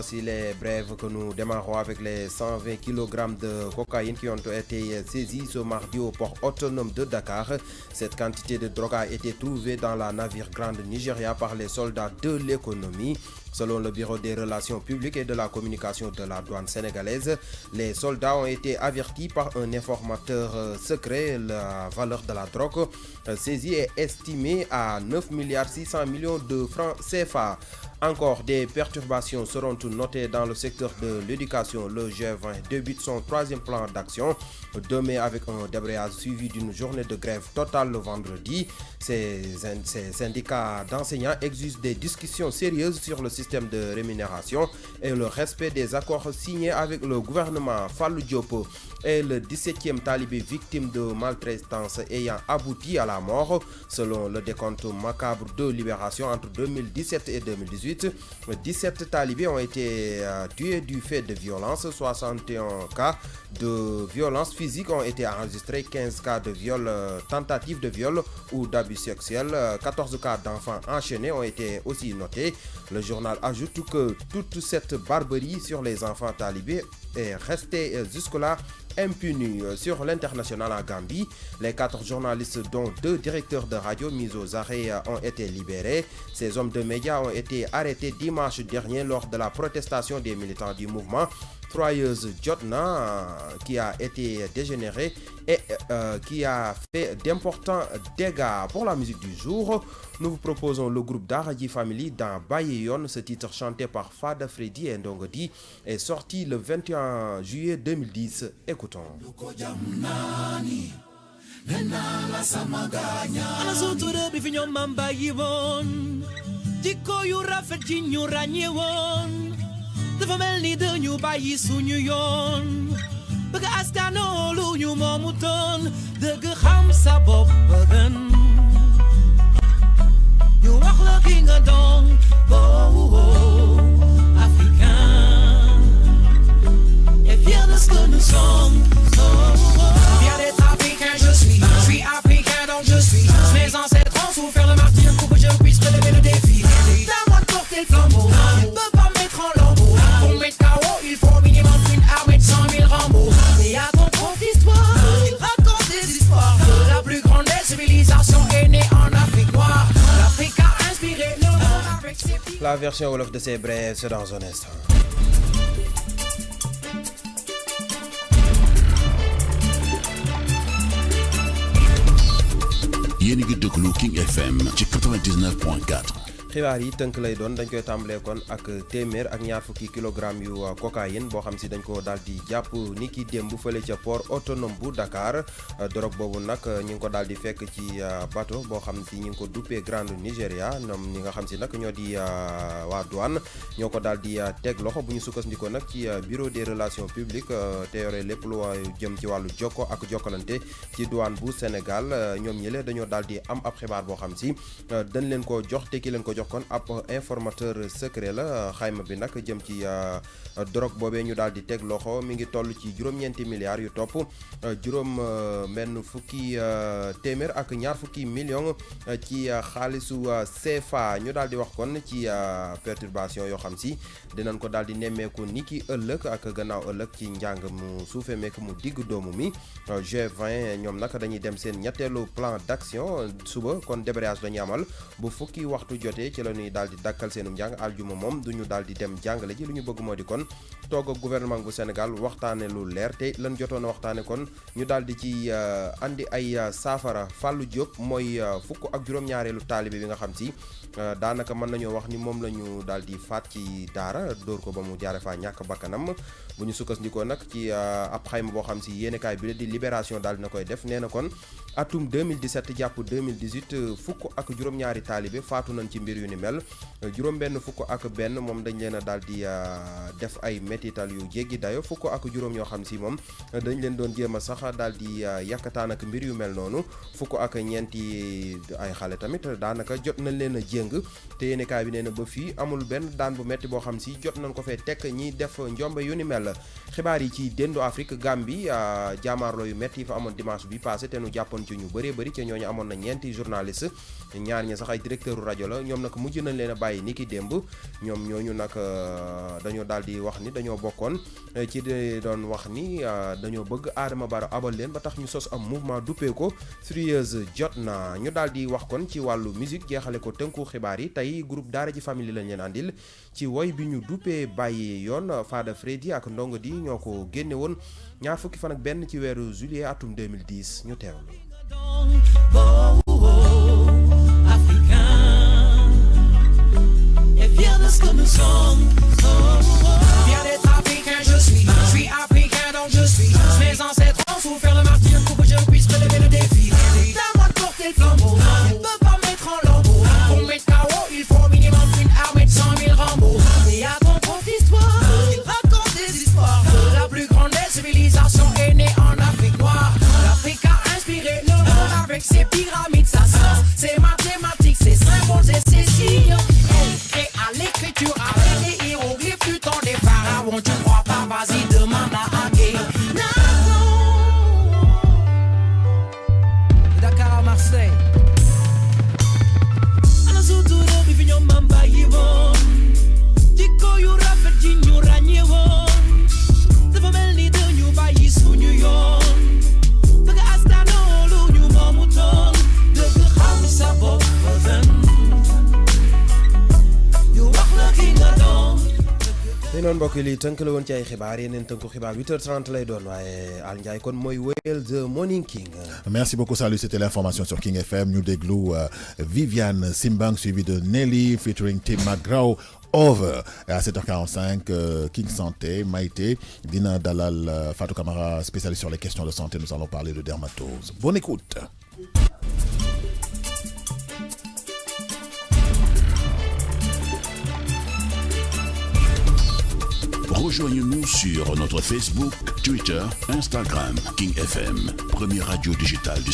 Voici les brèves que nous démarrons avec les 120 kg de cocaïne qui ont été saisis ce mardi au port autonome de Dakar. Cette quantité de drogue a été trouvée dans la navire Grande Nigeria par les soldats de l'économie. Selon le Bureau des relations publiques et de la communication de la douane sénégalaise, les soldats ont été avertis par un informateur secret. La valeur de la drogue saisie est estimée à 9,6 milliards de francs CFA. Encore des perturbations seront notées dans le secteur de l'éducation. Le G20 débute son troisième plan d'action. Demain, avec un débrayage suivi d'une journée de grève totale le vendredi. Ces syndicats d'enseignants exigent des discussions sérieuses sur le système de rémunération et le respect des accords signés avec le gouvernement. Fallou Diop est le 17e talibé victime de maltraitance ayant abouti à la mort. Selon le décompte macabre de Libération, entre 2017 et 2018, 17 talibés ont été tués du fait de violences, 61 cas de violences physiques ont été enregistrés, 15 cas de viol, tentatives de viol ou d'abus sexuels, 14 cas d'enfants enchaînés ont été aussi notés. Le journal ajoute que toute cette barbarie sur les enfants talibés est restée jusque-là impunie. Sur l'international en Gambie, les 4 journalistes dont 2 directeurs de radio mis aux arrêts ont été libérés. Ces hommes de médias ont été arrêtés dimanche dernier lors de la protestation des militants du mouvement Troyeuse Jotna qui a été dégénéré et qui a fait d'importants dégâts. Pour la musique du jour, nous vous proposons le groupe Daraji Family dans Bayeyon. Ce titre chanté par Fada Freddy et Ndongodi est sorti le 21 juillet 2010. Écoutons. Dafa mel ni dañu bàyyi suñu yoon bëgg askano lu ñu moomu toon dëgg xam sa bopp bëggan ñu wax la ki nga doon africain et fier de ce que nous sommes fier d'être africain je suis africain donc je suis mes ancêtres ont souffert le martyre pour que je puisse relever le défi c'est à moi de porter le flambeau je ne peux pas mettre en lambeau. Pour mettre KO, il faut minimum une armée de 100 000 Rambo. Et à ton prof d'histoire, il raconte des histoires que la plus grande des civilisations est née en Afrique noire. L'Afrique a inspiré le monde avec ses petits... La version Wolof de ces brèves, c'est dans un instant. yéen a ngi déglu King FM ci 99.4. xibaar yi tënk lay doon dañ koy tàmbalee kon ak téeméer ak ñaar fukki kilogramme yu cocaïne boo xam si dañ ko daal di jàpp ni ki démb fële ca port autonome bu Dakar. Drogue boobu nag ñu ngi ko daal di fekk ci bateau boo xam si ñu ngi ko duppee Grande Nigeria ñoom ñi nga xam si nag ñoo di waa douane ñoo ko daal di teg loxo bu ñu sukkandikoo nag ci bureau des relations publiques te yore lépp lu jëm ci wàllu jokko ak jokkalante ci douane bu Sénégal. ñoom ñële dañoo daal di am ab xibaar boo xam si dañ leen ko jox te ki leen ko jox kon ab informateur secret la. xayma bi nag jëm ci drogue boobee ñu daal di teg loxo mi ngi toll ci juróom-ñeenti milliards yu topp juróom benn fukki téeméer ak ñaar fukki millions ci xaalisu CFA. ñu daal di wax kon ci perturbation yoo xam si dinañ ko daal di nemmeeku ni ki ëllëg ak gannaaw ëllëg ci njàng mu suufe meek mu digg doomu mi. G20 ñoom nag dañuy dem seen ñetteelu plan d'action suba kon débrayage dañuy amal bu fukki waxtu jotee ci la ñuy daal di dakkal seenum njàng aljuma moom duñu daal di dem jàngale ji lu ñu bëgg moo di kon toog ak gouvernement bu Sénégal waxtaane lu leer te lan jotoon a waxtaane kon ñu daal di ci andi ay saafara. Fallou Diop mooy fukk ak juróom-ñaareelu taalibe bi nga xam si daanaka mën nañoo wax ni moom la ñu daal di faat ci daara dóor ko ba mu jaare faa ñàkk bakkanam. bu ñu sukkandikoo nag ci ab xayma boo xam si yéenekaay bi la di Libération daal dina koy def nee na kon atum 2017 jàpp 2018 fukk ak juróom-ñaari taalibe faatu nañ ci mbir yu ni mel juróom benn fukk ak benn moom dañ leen a daal di def ay métital yu jéggi dayo fukk ak juróom ñoo xam si moom dañ leen doon jéem a sax daal di yàkkataan ak mbir yu mel noonu fukk ak ñeenti ay xale tamit daanaka jot nañ leen a jéng te yéenekaay bi nee na ba fii amul benn daan bu metti boo xam si jot nañ ko fee tekk ñiy def njombe yu ni mel xibaar yi ci dendu Afrique Gambie jaamaarloo yu metti yi fa amoon dimanche bi passé te nu jàppoon ci ñu bëree bëri ca ñooñu amoon na ñeenti journaliste ñaar ñi sax ay directeur rajo la ñoom nag mujj nañ leen a bàyyi ni ki démb ñoom ñooñu nag dañoo daal di wax ni dañoo bokkoon ci doon wax ni dañoo bëgg Adama Barrow abal leen ba tax ñu sos am mouvement duppee ko Furieuse jot na ñu daal di wax kon ci wàllu musique jeexale ko tënku xibaar yi tey groupe Daara J Family lañ leen andil ci woy bi ñu duppee bàyyi yoon Fada Freddy ak Ndongo di ñoo ko génne woon ñaar fukki fan ak benn ci weeru juillet atum 2010 ñu teewlu. Que nous sommes, fiers d'être africains, je suis africain donc je suis. Mes ancêtres ont souffert le martyre pour que je puisse relever le défi. C'est à moi de porter le flambeau, on ne peut pas mettre en lambeau. Pour mettre KO, il faut au minimum une armée de 100 000 Rambo. Et à ton propre histoire, il raconte des histoires. La plus grande des civilisations est née en Afrique noire. L'Afrique a inspiré le monde avec ses pyramides, sa science, ses mathématiques, ses symboles et ses signes. Et à l'écriture, avec les hiéroglyphes du temps des pharaons, tu crois pas, vas-y, demande à Agé. Dakar à Marseille. Anasutura bivinyo mamba yibon. Diko yu rafet ji ñu ràññee woon. Dafa mel ni dañu bàyyi suñu yoon. Bëgg askanoo lu ñu moomu toon. Dëgg xam sa bopp tey noonu mbokk yi lii tënk la woon ci ay xibaar yeneen tënku xibaar 8h30 lay doon waaye Al Ndiaye kon mooy wéyal The Morning King. Merci beaucoup Salou, c'était l'information sur King FM. ñu déglu Viviane Simbang suivi de Nelly featuring Tim McGraw. Over à 7h45 King Santé Maïté dina dalal Fatou Camara spécialiste sur les questions de santé. Nous allons parler de dermatose. Bonne écoute. Rejoignez-nous sur notre Facebook, Twitter, Instagram, King FM, première radio digitale du